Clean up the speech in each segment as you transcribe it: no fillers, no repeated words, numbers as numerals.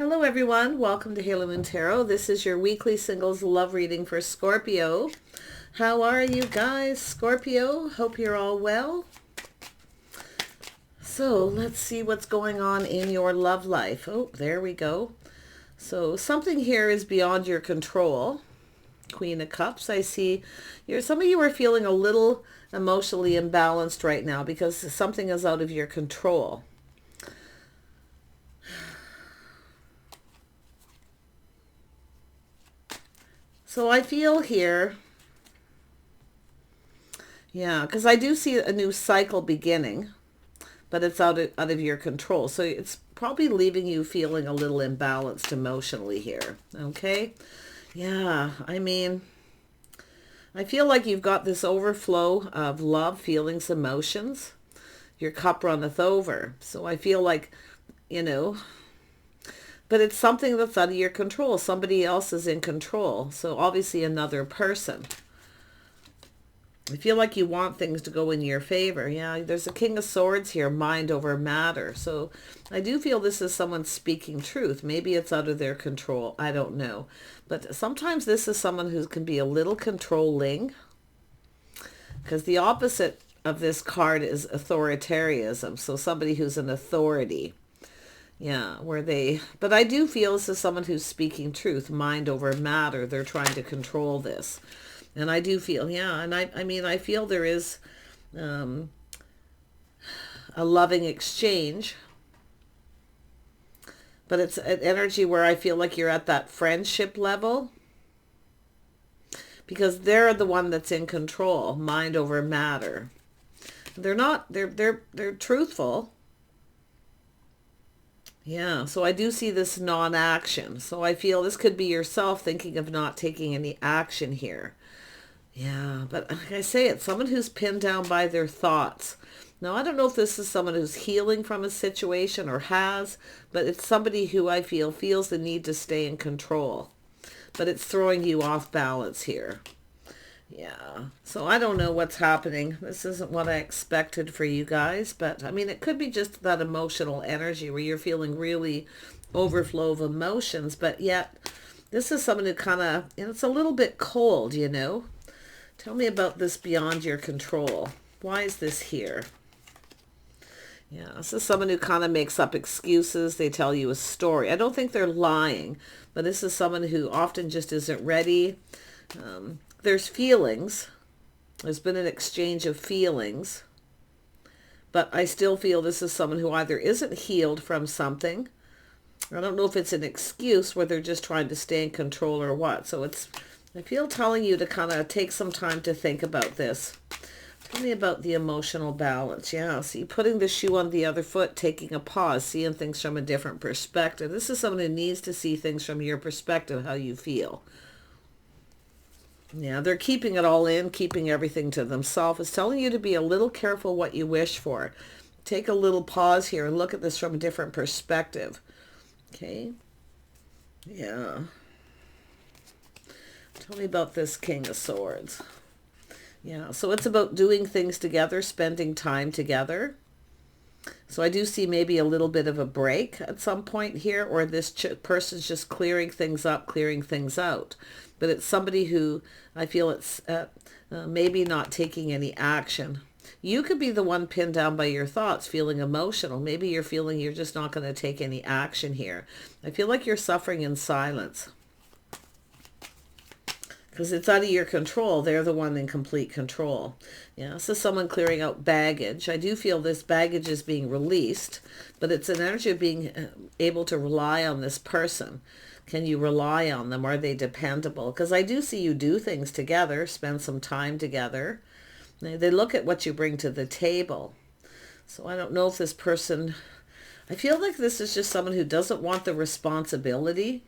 Hello everyone, welcome to Halo Moon Tarot. This is your weekly singles love reading for Scorpio. How are you guys, Scorpio? Hope you're all well. So let's see what's going on in your love life. Oh, there we go. So something here is beyond your control. Queen of Cups. I see some of you are feeling a little emotionally imbalanced right now because something is out of your control. So I feel here, yeah, because I do see a new cycle beginning, but it's out of your control. So it's probably leaving you feeling a little imbalanced emotionally here, okay? Yeah, I mean, I feel like you've got this overflow of love, feelings, emotions. Your cup runneth over. So I feel like, but it's something that's out of your control. Somebody else is in control. So obviously another person. I feel like you want things to go in your favor. Yeah, there's a King of Swords here, mind over matter. So I do feel this is someone speaking truth. Maybe it's out of their control. I don't know. But sometimes this is someone who can be a little controlling. Because the opposite of this card is authoritarianism. So somebody who's an authority. Yeah, but I do feel this is someone who's speaking truth, mind over matter. They're trying to control this. And I do feel, yeah, and I mean, I feel there is a loving exchange. But it's an energy where I feel like you're at that friendship level. Because they're the one that's in control, mind over matter. They're truthful. Yeah, so I do see this non-action. So I feel this could be yourself thinking of not taking any action here. Yeah, but like I say, it's someone who's pinned down by their thoughts. Now, I don't know if this is someone who's healing from a situation or has, but it's somebody who I feel feels the need to stay in control. But it's throwing you off balance here. Yeah, so I don't know what's happening. This isn't what I expected for you guys, but I mean, it could be just that emotional energy where you're feeling really overflow of emotions, but yet this is someone who kind of, it's a little bit cold, Tell me about this beyond your control. Why is this here? Yeah, this is someone who kind of makes up excuses. They tell you a story. I don't think they're lying, but this is someone who often just isn't ready. There's feelings. There's been an exchange of feelings. But I still feel this is someone who either isn't healed from something. I don't know if it's an excuse where they're just trying to stay in control or what. So I feel telling you to kind of take some time to think about this. Tell me about the emotional balance. Yeah, see, putting the shoe on the other foot, taking a pause, seeing things from a different perspective. This is someone who needs to see things from your perspective, how you feel. Yeah, they're keeping it all in, keeping everything to themselves. It's telling you to be a little careful what you wish for. Take a little pause here and look at this from a different perspective. Okay? Yeah. Tell me about this King of Swords. Yeah, so it's about doing things together, spending time together. So I do see maybe a little bit of a break at some point here, or this person's just clearing things up, clearing things out. But it's somebody who I feel it's maybe not taking any action. You could be the one pinned down by your thoughts, feeling emotional. Maybe you're feeling you're just not going to take any action here. I feel like you're suffering in silence. Because it's out of your control. They're the one in complete control. Yeah, this is someone clearing out baggage. I do feel this baggage is being released, but it's an energy of being able to rely on this person. Can you rely on them? Are they dependable? Because I do see you do things together, spend some time together. They look at what you bring to the table. So I don't know if this person, I feel like this is just someone who doesn't want the responsibility.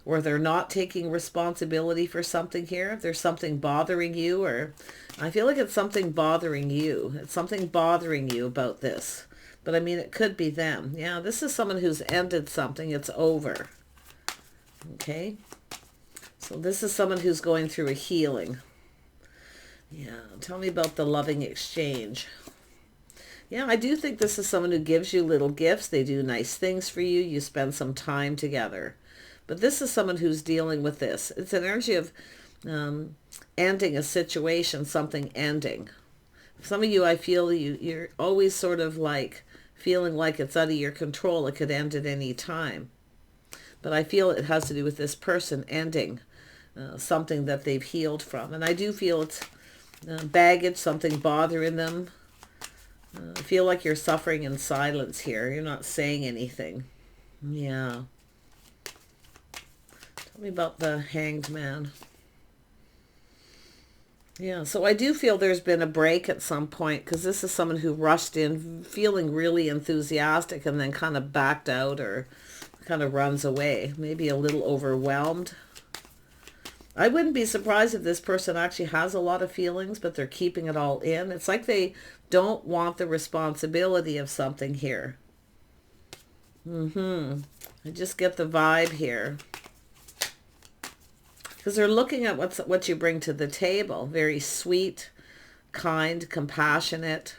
Or they're not taking responsibility for something here. If there's something bothering you, or I feel like it's something bothering you. It's something bothering you about this. But I mean, it could be them. Yeah, this is someone who's ended something. It's over. Okay. So this is someone who's going through a healing. Yeah, tell me about the loving exchange. Yeah, I do think this is someone who gives you little gifts. They do nice things for you. You spend some time together. But this is someone who's dealing with this. It's an energy of ending a situation, something ending. Some of you, I feel you're always sort of like feeling like it's out of your control. It could end at any time. But I feel it has to do with this person ending something that they've healed from. And I do feel it's baggage, something bothering them. I feel like you're suffering in silence here. You're not saying anything. Yeah. Tell me about the Hanged Man. Yeah, so I do feel there's been a break at some point, because this is someone who rushed in feeling really enthusiastic and then kind of backed out or kind of runs away. Maybe a little overwhelmed. I wouldn't be surprised if this person actually has a lot of feelings, but they're keeping it all in. It's like they don't want the responsibility of something here. I just get the vibe here. Because they're looking at what you bring to the table. Very sweet, kind, compassionate.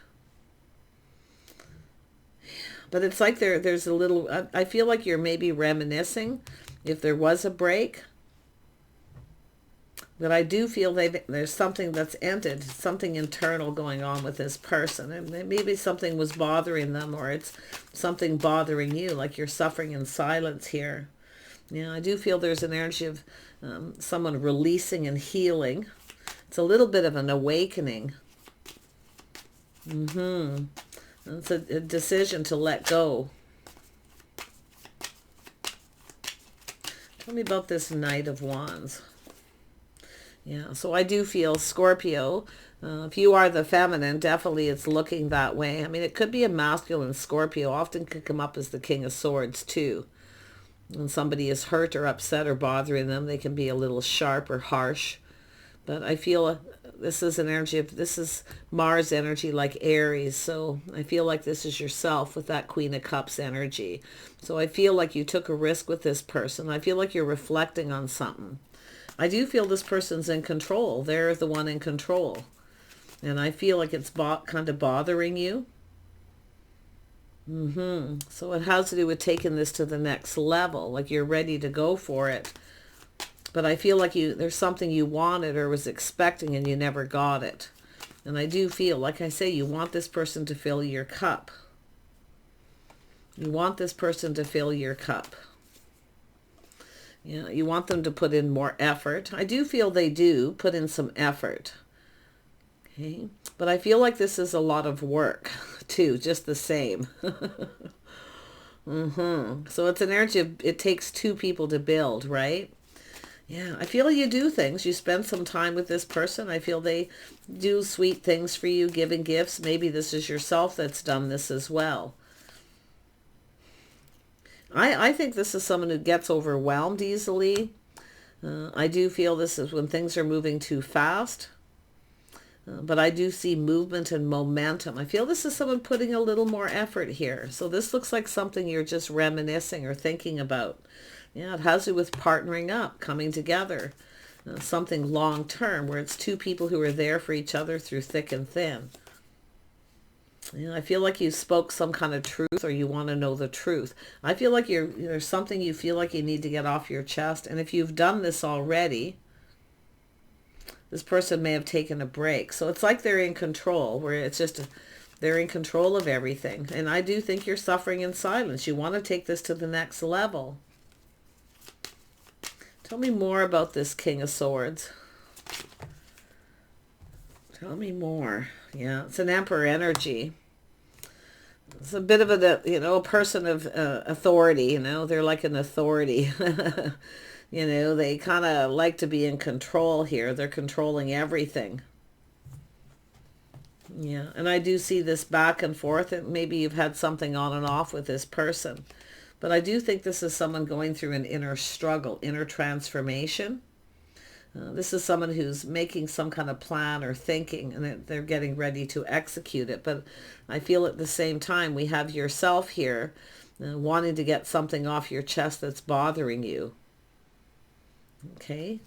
But it's like there's a little... I feel like you're maybe reminiscing if there was a break. But I do feel there's something that's ended, something internal going on with this person. And maybe something was bothering them, or it's something bothering you, like you're suffering in silence here. Yeah, I do feel there's an energy of someone releasing and healing. It's a little bit of an awakening. It's a decision to let go. Tell me about this Knight of Wands. Yeah, so I do feel Scorpio. If you are the feminine, definitely it's looking that way. I mean, it could be a masculine Scorpio. Often could come up as the King of Swords too. When somebody is hurt or upset or bothering them, they can be a little sharp or harsh. But I feel this is an energy of, this is Mars energy, like Aries. So I feel like this is yourself with that Queen of Cups energy. So I feel like you took a risk with this person. I feel like you're reflecting on something. I do feel this person's in control. They're the one in control. And I feel like it's kind of bothering you. So it has to do with taking this to the next level. Like you're ready to go for it. But I feel like there's something you wanted or was expecting and you never got it. And I do feel, like I say, you want this person to fill your cup. You want this person to fill your cup. Yeah, you want them to put in more effort. I do feel they do put in some effort. Okay, but I feel like this is a lot of work too, just the same. So it's an energy of, it takes two people to build, right? Yeah, I feel you do things. You spend some time with this person. I feel they do sweet things for you, giving gifts. Maybe this is yourself that's done this as well. I think this is someone who gets overwhelmed easily. I do feel this is when things are moving too fast. But I do see movement and momentum. I feel this is someone putting a little more effort here. So this looks like something you're just reminiscing or thinking about. Yeah, it has to do with partnering up, coming together. Something long term where it's two people who are there for each other through thick and thin. You know, I feel like you spoke some kind of truth, or you want to know the truth. I feel like there's something you feel like you need to get off your chest. And if you've done this already, this person may have taken a break. So it's like they're in control, where it's just they're in control of everything. And I do think you're suffering in silence. You want to take this to the next level. Tell me more about this King of Swords. Tell me more. Yeah, it's an Emperor energy. It's a bit of a person of authority. They're like an authority. They kind of like to be in control here. They're controlling everything. Yeah, and I do see this back and forth. And maybe you've had something on and off with this person. But I do think this is someone going through an inner struggle, inner transformation. This is someone who's making some kind of plan or thinking, and they're getting ready to execute it. But I feel at the same time, we have yourself here wanting to get something off your chest that's bothering you. Okay.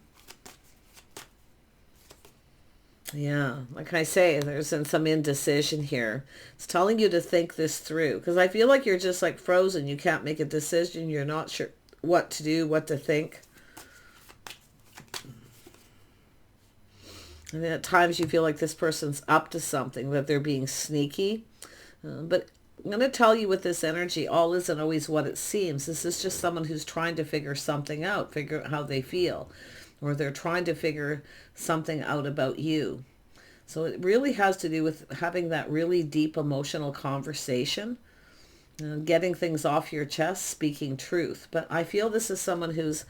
Yeah, like I say, there's some indecision here. It's telling you to think this through, because I feel like you're just like frozen. You can't make a decision. You're not sure what to do, what to think. And then at times you feel like this person's up to something, that they're being sneaky. But I'm going to tell you with this energy, all isn't always what it seems. This is just someone who's trying to figure something out, figure out how they feel, or they're trying to figure something out about you. So it really has to do with having that really deep emotional conversation, getting things off your chest, speaking truth. But I feel this is someone who's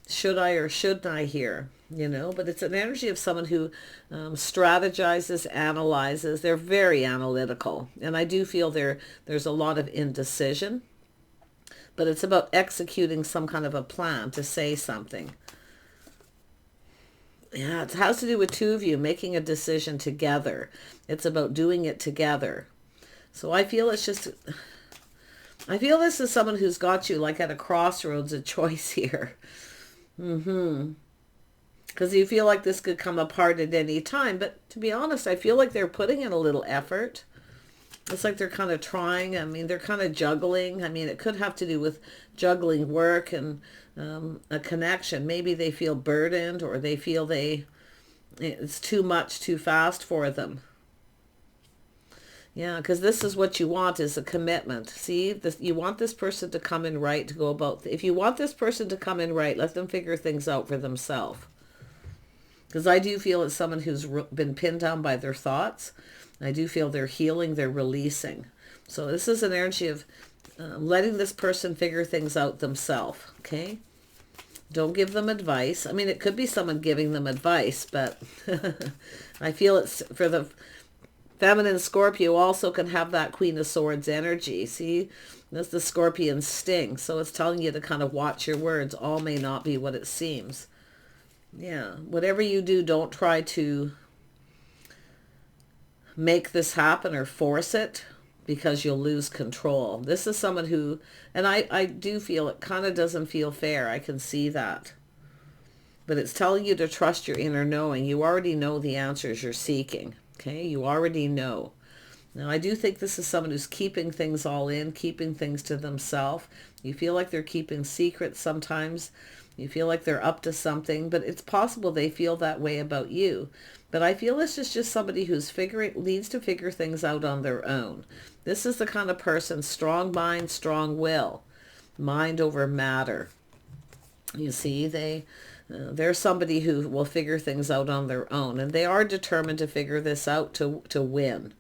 should I or shouldn't I here, but it's an energy of someone who strategizes, analyzes. They're very analytical. And I do feel there's a lot of indecision, but it's about executing some kind of a plan to say something. Yeah, it has to do with two of you making a decision together. It's about doing it together. So I feel this is someone who's got you like at a crossroads, a choice here. Because you feel like this could come apart at any time. But to be honest, I feel like they're putting in a little effort. It's like they're kind of trying. I mean, they're kind of juggling. I mean, it could have to do with juggling work and a connection. Maybe they feel burdened, or they feel it's too much, too fast for them. Yeah, because this is what you want, is a commitment. See, you want this person to come in right, to go about. If you want this person to come in right, let them figure things out for themselves. Because I do feel it's someone who's been pinned down by their thoughts. I do feel they're healing, they're releasing. So this is an energy of letting this person figure things out themselves, okay? Don't give them advice. I mean, it could be someone giving them advice, but I feel it's for the feminine Scorpio also can have that Queen of Swords energy. See, that's the Scorpion sting. So it's telling you to kind of watch your words. All may not be what it seems. Yeah, whatever you do, don't try to make this happen or force it, because you'll lose control. This is someone who, and I do feel it kind of doesn't feel fair. I can see that. But it's telling you to trust your inner knowing. You already know the answers you're seeking. Okay, you already know. Now, I do think this is someone who's keeping things all in, keeping things to themselves. You feel like they're keeping secrets sometimes. You feel like they're up to something, but it's possible they feel that way about you. But I feel this is just somebody who's needs to figure things out on their own. This is the kind of person, strong mind, strong will, mind over matter. You see, they're somebody who will figure things out on their own, and they are determined to figure this out to win.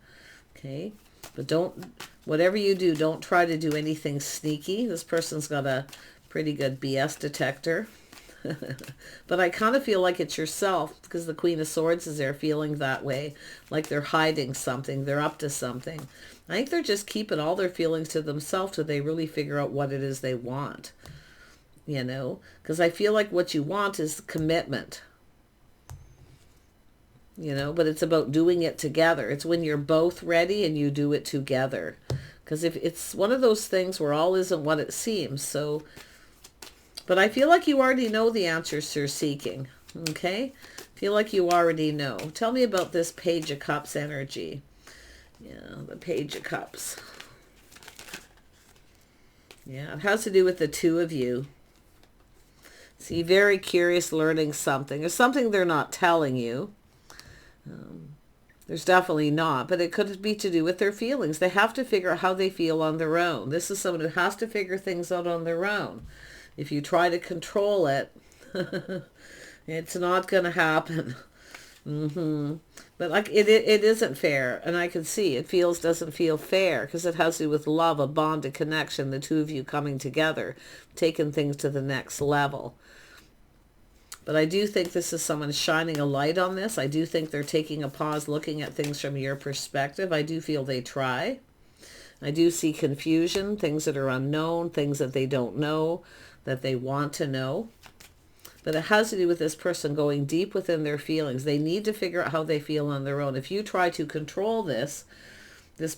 Okay, but whatever you do, don't try to do anything sneaky. This person's got a pretty good BS detector. But I kind of feel like it's yourself, because the Queen of Swords is there, feeling that way, like they're hiding something, they're up to something. I think they're just keeping all their feelings to themselves till they really figure out what it is they want. Because I feel like what you want is commitment. But it's about doing it together. It's when you're both ready and you do it together. Because if it's one of those things where all isn't what it seems, so... But I feel like you already know the answers you're seeking, okay? Feel like you already know. Tell me about this Page of Cups energy. Yeah, the Page of Cups. Yeah, it has to do with the two of you. See, very curious, learning something. There's something they're not telling you. There's definitely not, but it could be to do with their feelings. They have to figure out how they feel on their own. This is someone who has to figure things out on their own. If you try to control it, it's not going to happen. But like it isn't fair, and I can see it doesn't feel fair, because it has to do with love, a bond, a connection, the two of you coming together, taking things to the next level. But I do think this is someone shining a light on this. I do think they're taking a pause, looking at things from your perspective. I do feel they try. I do see confusion, things that are unknown, things that they don't know, that they want to know. But it has to do with this person going deep within their feelings. They need to figure out how they feel on their own. If you try to control this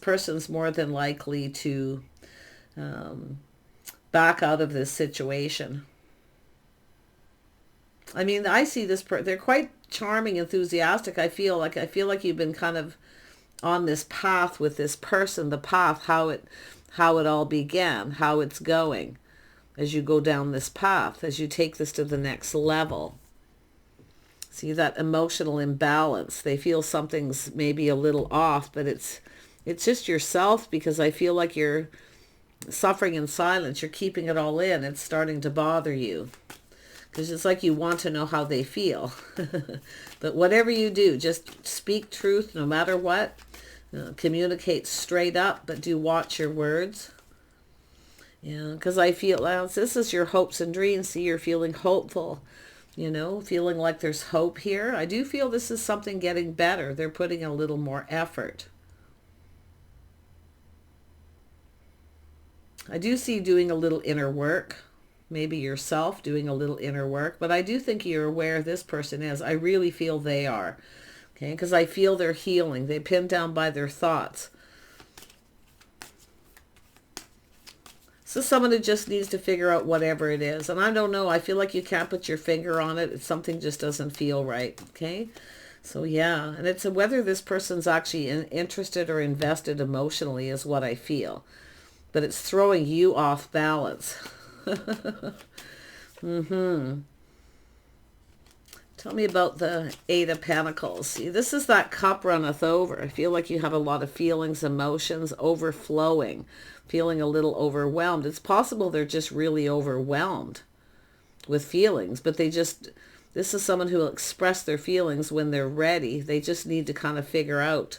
person's more than likely to back out of this situation. I mean, I see this, they're quite charming, enthusiastic. I feel like you've been kind of on this path with this person, the path, how it all began, how it's going as you go down this path, as you take this to the next level. See that emotional imbalance. They feel something's maybe a little off, but it's just yourself, because I feel like you're suffering in silence. You're keeping it all in. It's starting to bother you, because it's like you want to know how they feel. But whatever you do, just speak truth no matter what. Communicate straight up, but do watch your words. Yeah, because I feel, well, this is your hopes and dreams. See, you're feeling hopeful, feeling like there's hope here. I do feel this is something getting better. They're putting a little more effort. I do see doing a little inner work. Maybe yourself doing a little inner work. But I do think you're aware this person is. I really feel they are. Okay, because I feel they're healing. They're pinned down by their thoughts. So someone who just needs to figure out whatever it is. And I don't know. I feel like you can't put your finger on it. It's something just doesn't feel right. Okay. So yeah. And it's whether this person's actually interested or invested emotionally is what I feel. But it's throwing you off balance. Tell me about the Eight of Pentacles. See, this is that cup runneth over. I feel like you have a lot of feelings, emotions, overflowing, feeling a little overwhelmed. It's possible they're just really overwhelmed with feelings, but this is someone who will express their feelings when they're ready. They just need to kind of figure out,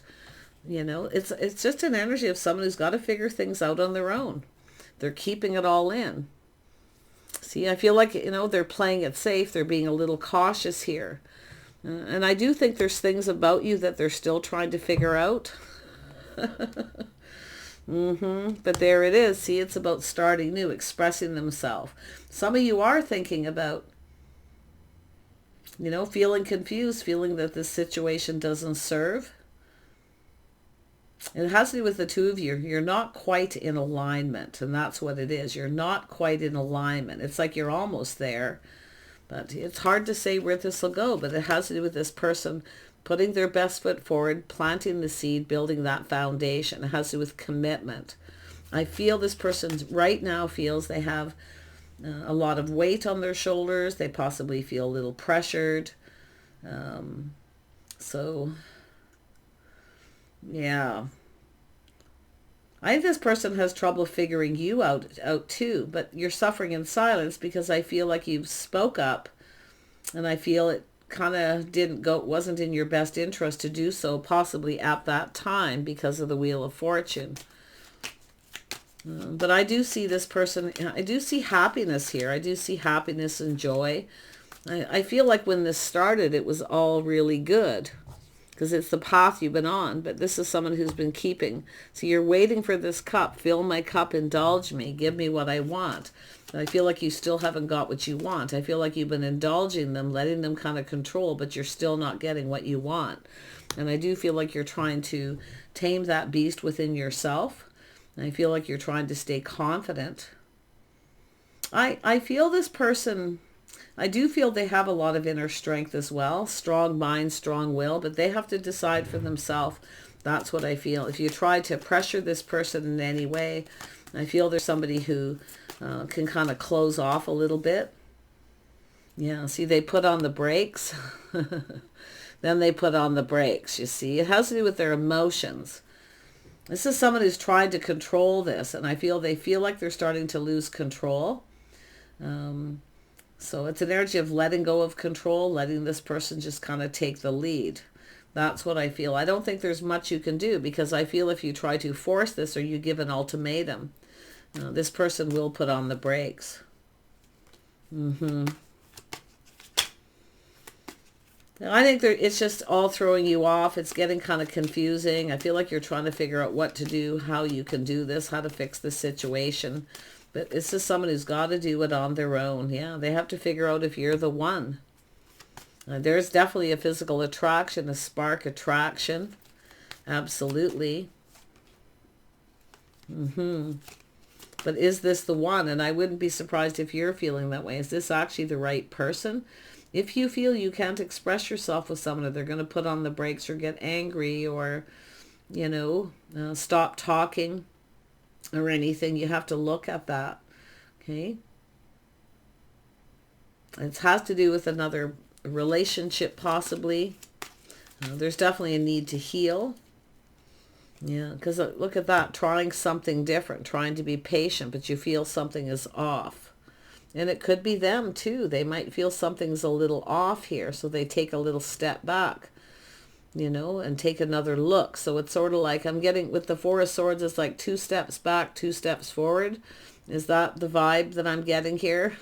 it's just an energy of someone who's got to figure things out on their own. They're keeping it all in. See, I feel like, they're playing it safe. They're being a little cautious here. And I do think there's things about you that they're still trying to figure out. But there it is. See, it's about starting new, expressing themselves. Some of you are thinking about, feeling confused, feeling that this situation doesn't serve. It has to do with the two of you. You're not quite in alignment, and that's what it is. You're not quite in alignment. It's like you're almost there, but it's hard to say where this will go. But it has to do with this person putting their best foot forward, planting the seed, building that foundation. It has to do with commitment. I feel this person right now feels they have a lot of weight on their shoulders. They possibly feel a little pressured. Yeah. I think this person has trouble figuring you out too, but you're suffering in silence because I feel like you spoke up, and I feel it kind of wasn't in your best interest to do so, possibly at that time because of the Wheel of Fortune. But I do see this person, I do see happiness here. I do see happiness and joy. I feel like when this started, it was all really good, because it's the path you've been on. But this is someone who's been keeping. So you're waiting for this cup. Fill my cup, indulge me, give me what I want. And I feel like you still haven't got what you want. I feel like you've been indulging them, letting them kind of control, but you're still not getting what you want. And I do feel like you're trying to tame that beast within yourself. And I feel like you're trying to stay confident. I feel this person, I do feel they have a lot of inner strength as well. Strong mind, strong will, but they have to decide for themselves. That's what I feel. If you try to pressure this person in any way, I feel there's somebody who can kind of close off a little bit. Yeah, see, they put on the brakes. Then they put on the brakes, you see. It has to do with their emotions. This is someone who's trying to control this, and I feel they feel like they're starting to lose control. So it's an energy of letting go of control, letting this person just kind of take the lead. That's what I feel. I don't think there's much you can do, because I feel if you try to force this or you give an ultimatum, this person will put on the brakes. I think it's just all throwing you off. It's getting kind of confusing. I feel like you're trying to figure out what to do, how you can do this, how to fix the situation. But it's just someone who's got to do it on their own. Yeah, they have to figure out if you're the one. There's definitely a physical attraction, a spark attraction. Absolutely. But is this the one? And I wouldn't be surprised if you're feeling that way. Is this actually the right person? If you feel you can't express yourself with someone, or they're going to put on the brakes or get angry or, stop talking or anything, you have to look at that. Okay. It has to do with another relationship, possibly. There's definitely a need to heal. Yeah, because look at that, trying something different, trying to be patient, but you feel something is off. And it could be them too. They might feel something's a little off here, so they take a little step back, and take another look. So it's sort of like, I'm getting with the Four of Swords, it's like 2 steps back, 2 steps forward. Is that the vibe that I'm getting here?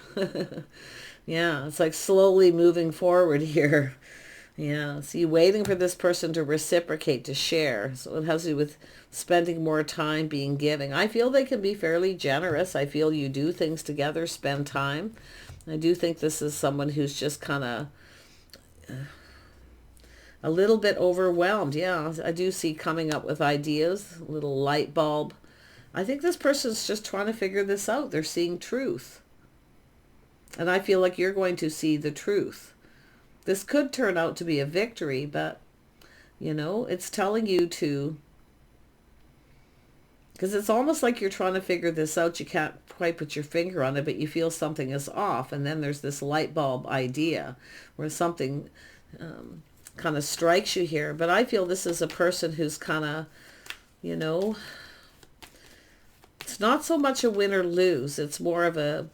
Yeah, it's like slowly moving forward here. Yeah, so you're waiting for this person to reciprocate, to share. So it has to do with spending more time, being giving. I feel they can be fairly generous. I feel you do things together, spend time. I do think this is someone who's just kind of a little bit overwhelmed. Yeah, I do see coming up with ideas, a little light bulb. I think this person's just trying to figure this out. They're seeing truth. And I feel like you're going to see the truth. This could turn out to be a victory, but, it's telling you to, because it's almost like you're trying to figure this out. You can't quite put your finger on it, but you feel something is off. And then there's this light bulb idea where something kind of strikes you here. But I feel this is a person who's kind of, it's not so much a win or lose. It's more of a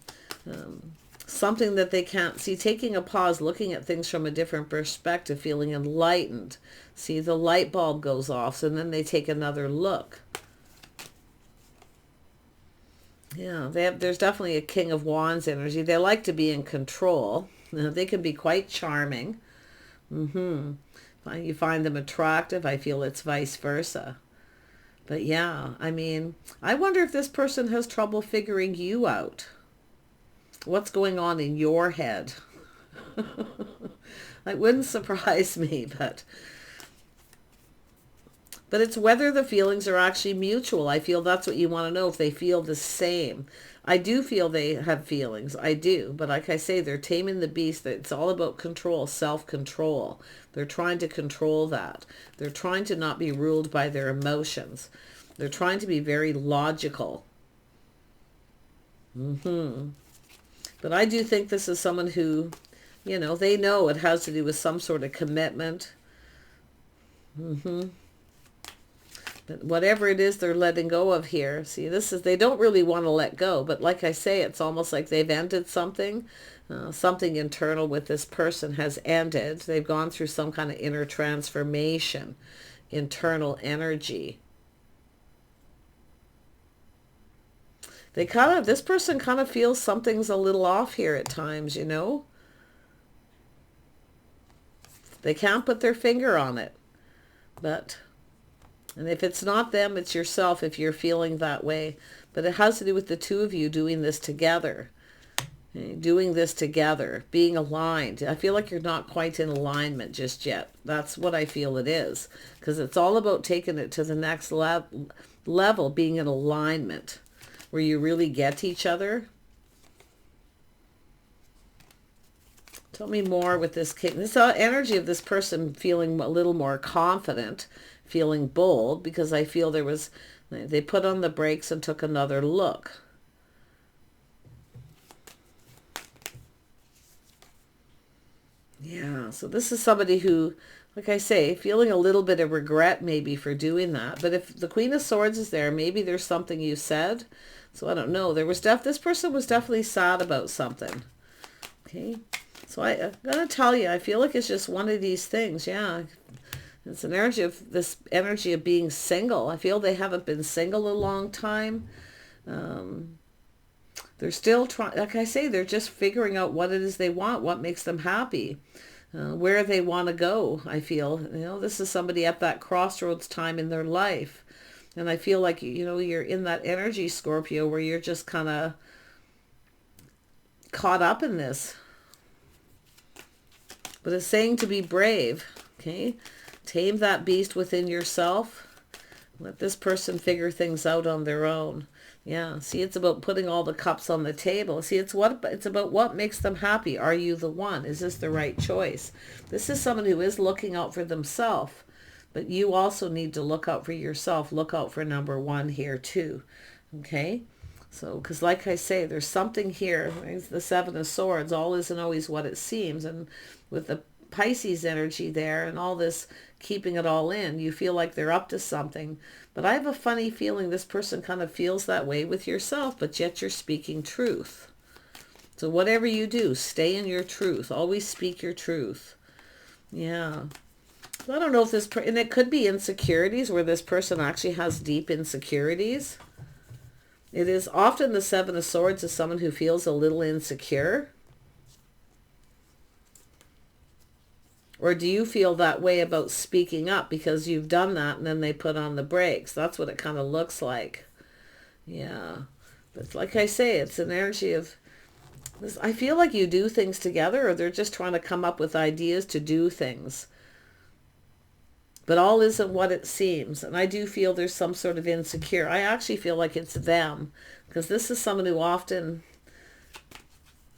something that they can't see, taking a pause, looking at things from a different perspective, feeling enlightened. See, the light bulb goes off, so then they take another look. Yeah, there's definitely a King of Wands energy. They like to be in control. They can be quite charming. You find them attractive. I feel it's vice versa. But yeah, I wonder if this person has trouble figuring you out. What's going on in your head? That wouldn't surprise me, but it's whether the feelings are actually mutual. I feel that's what you want to know, if they feel the same. I do feel they have feelings. I do. But like I say, they're taming the beast. It's all about control, self-control. They're trying to control that. They're trying to not be ruled by their emotions. They're trying to be very logical. But I do think this is someone who, they know it has to do with some sort of commitment. But whatever it is they're letting go of here, see, they don't really want to let go. But like I say, it's almost like they've ended something. Something internal with this person has ended. They've gone through some kind of inner transformation, internal energy. This person kind of feels something's a little off here at times, They can't put their finger on it. And if it's not them, it's yourself if you're feeling that way. But it has to do with the two of you doing this together. Doing this together, being aligned. I feel like you're not quite in alignment just yet. That's what I feel it is. Because it's all about taking it to the next level, being in alignment, where you really get each other. Tell me more with this king. This energy of this person feeling a little more confident, feeling bold, because I feel they put on the brakes and took another look. Yeah, so this is somebody who, like I say, feeling a little bit of regret maybe for doing that. But if the Queen of Swords is there, maybe there's something you said. So I don't know. This person was definitely sad about something. Okay. So I'm going to tell you, I feel like it's just one of these things. Yeah. It's an energy of this energy of being single. I feel they haven't been single a long time. They're still trying, like I say, they're just figuring out what it is they want, what makes them happy, where they want to go. I feel, this is somebody at that crossroads time in their life. And I feel like, you're in that energy, Scorpio, where you're just kind of caught up in this. But it's saying to be brave, okay? Tame that beast within yourself. Let this person figure things out on their own. Yeah, see, it's about putting all the cups on the table. See, it's about what makes them happy. Are you the one? Is this the right choice? This is someone who is looking out for themselves, but you also need to look out for yourself. Look out for number one here too. Okay? So, because like I say, there's something here. It's the Seven of Swords. All isn't always what it seems. And with the Pisces energy there and all this keeping it all in, you feel like they're up to something. But I have a funny feeling this person kind of feels that way with yourself, but yet you're speaking truth. So whatever you do, stay in your truth. Always speak your truth. Yeah. I don't know if this, and it could be insecurities where this person actually has deep insecurities. It is often the Seven of Swords is someone who feels a little insecure. Or do you feel that way about speaking up because you've done that and then they put on the brakes? That's what it kind of looks like. Yeah. But like I say, it's an energy of, I feel like you do things together, or they're just trying to come up with ideas to do things. But all isn't what it seems. And I do feel there's some sort of insecure. I actually feel like it's them. Because this is someone who often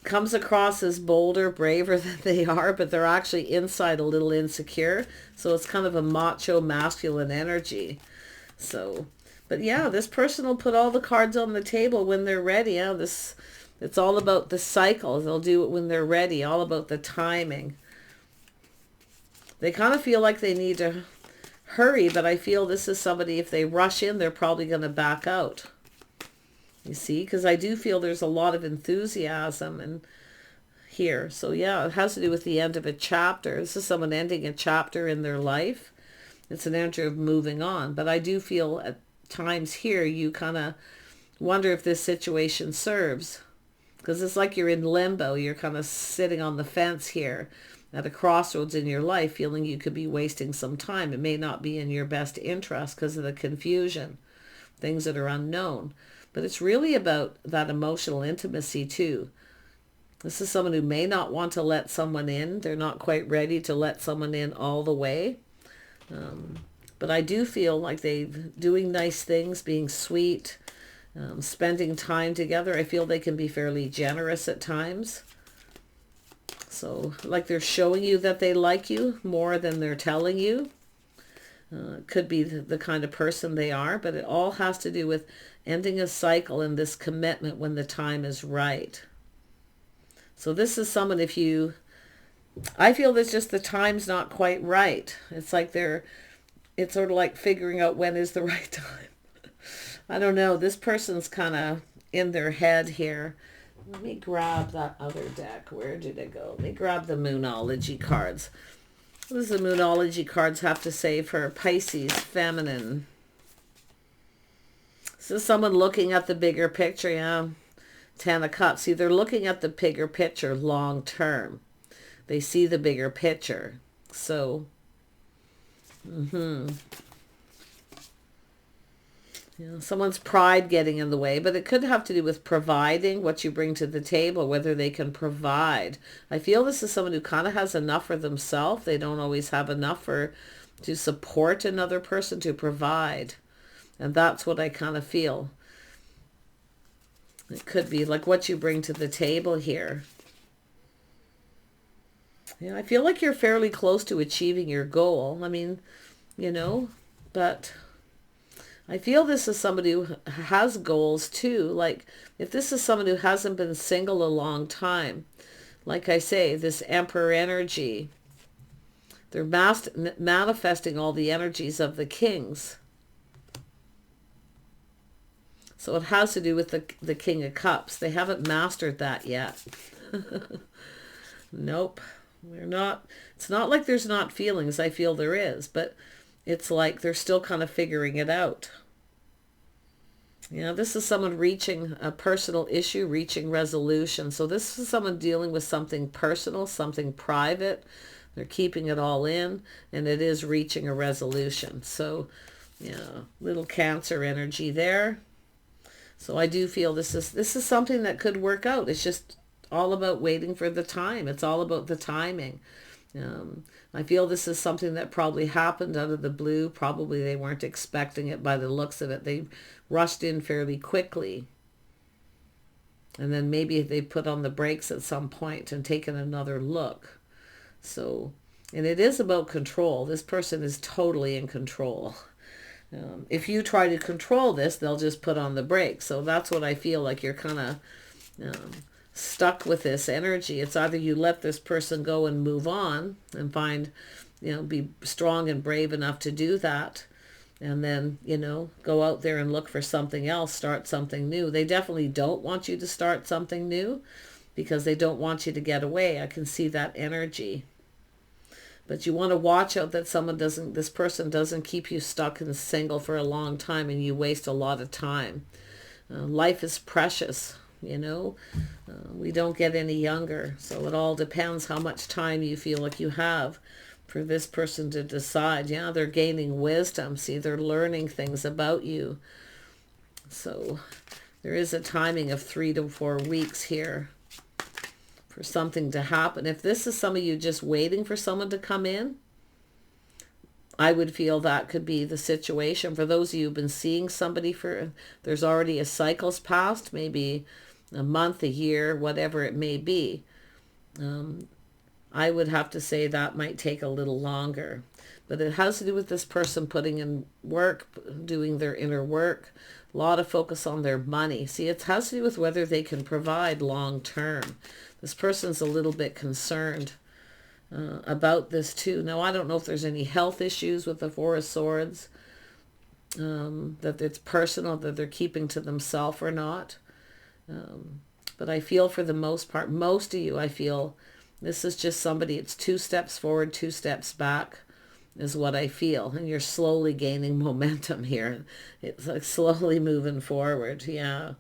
comes across as bolder, braver than they are, but they're actually inside a little insecure. So it's kind of a macho, masculine energy. So, but yeah, this person will put all the cards on the table when they're ready. Yeah, it's all about the cycle. They'll do it when they're ready, all about the timing. They kind of feel like they need to hurry, but I feel this is somebody, if they rush in, they're probably going to back out. You see, because I do feel there's a lot of enthusiasm and here. So yeah, it has to do with the end of a chapter. This is someone ending a chapter in their life. It's an energy of moving on. But I do feel at times here you kind of wonder if this situation serves. Because it's like you're in limbo. You're kind of sitting on the fence here at a crossroads in your life, feeling you could be wasting some time. It may not be in your best interest because of the confusion, things that are unknown. But it's really about that emotional intimacy too. This is someone who may not want to let someone in. They're not quite ready to let someone in all the way. But I do feel like they're doing nice things, being sweet, spending time together. I feel they can be fairly generous at times. So like they're showing you that they like you more than they're telling you. It could be the kind of person they are, but it all has to do with ending a cycle and this commitment when the time is right. So this is someone, I feel that just the time's not quite right. It's like it's sort of like figuring out when is the right time. I don't know. This person's kind of in their head here. Let me grab that other deck. Where did it go? Let me grab the Moonology cards. What does the Moonology cards have to say for Pisces, feminine? This is someone looking at the bigger picture, yeah. Ten of Cups. See, they're looking at the bigger picture long term. They see the bigger picture. So, someone's pride getting in the way, but it could have to do with providing what you bring to the table, whether they can provide. I feel this is someone who kind of has enough for themselves. They don't always have enough to support another person, to provide. And that's what I kind of feel. It could be like what you bring to the table here. Yeah, I feel like you're fairly close to achieving your goal. I mean, but I feel this is somebody who has goals too. Like if this is someone who hasn't been single a long time, like I say, this Emperor energy, they're manifesting all the energies of the kings. So it has to do with the King of Cups. They haven't mastered that yet. Nope. They're not. It's not like there's not feelings. I feel there is, but it's like they're still kind of figuring it out. This is someone reaching a personal issue, reaching resolution. So this is someone dealing with something personal, something private. They're keeping it all in, and it is reaching a resolution. So, little Cancer energy there. So I do feel this is something that could work out. It's just all about waiting for the time. It's all about the timing. I feel this is something that probably happened out of the blue. Probably they weren't expecting it by the looks of it. They rushed in fairly quickly. And then maybe they put on the brakes at some point and taken another look. So, and it is about control. This person is totally in control. If you try to control this, they'll just put on the brakes. So that's what I feel like you're kind of stuck with this energy. It's either you let this person go and move on and find, be strong and brave enough to do that. And then, go out there and look for something else, start something new. They definitely don't want you to start something new because they don't want you to get away. I can see that energy. But you want to watch out that this person doesn't keep you stuck and single for a long time and you waste a lot of time. Life is precious, we don't get any younger. So it all depends how much time you feel like you have for this person to decide. Yeah, they're gaining wisdom. See, they're learning things about you. So there is a timing of 3 to 4 weeks here for something to happen. If this is some of you just waiting for someone to come in, I would feel that could be the situation. For those of you who've been seeing somebody there's already a cycle's passed, maybe a month, a year, whatever it may be. I would have to say that might take a little longer. But it has to do with this person putting in work, doing their inner work, a lot of focus on their money. See, it has to do with whether they can provide long term. This person's a little bit concerned about this too. Now, I don't know if there's any health issues with the Four of Swords, that it's personal, that they're keeping to themselves or not. But I feel for the most part, most of you, I feel this is just somebody, it's 2 steps forward, 2 steps back is what I feel. And you're slowly gaining momentum here. It's like slowly moving forward. Yeah.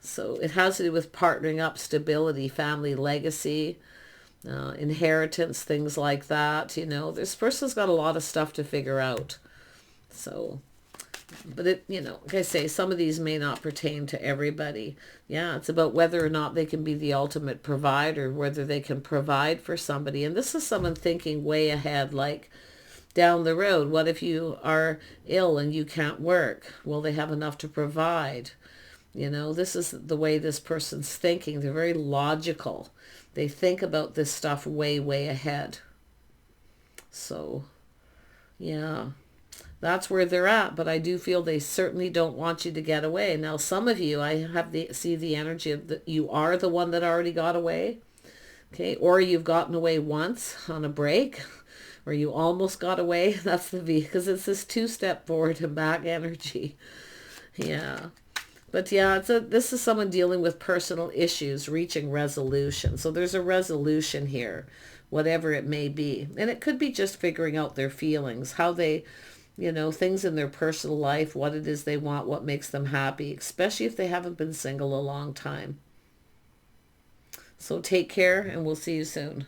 So it has to do with partnering up, stability, family legacy, inheritance, things like that. This person's got a lot of stuff to figure out. So, but it, like I say, some of these may not pertain to everybody. Yeah, it's about whether or not they can be the ultimate provider, whether they can provide for somebody. And this is someone thinking way ahead, like down the road. What if you are ill and you can't work? Will they have enough to provide? This is the way this person's thinking. They're very logical. They think about this stuff way, way ahead. So, yeah, that's where they're at. But I do feel they certainly don't want you to get away. Now, some of you, I see the energy of that you are the one that already got away. Okay, or you've gotten away once on a break, or you almost got away. That's the V, because it's this 2-step forward and back energy. Yeah. But yeah, this is someone dealing with personal issues, reaching resolution. So there's a resolution here, whatever it may be. And it could be just figuring out their feelings, how they, things in their personal life, what it is they want, what makes them happy, especially if they haven't been single a long time. So take care, and we'll see you soon.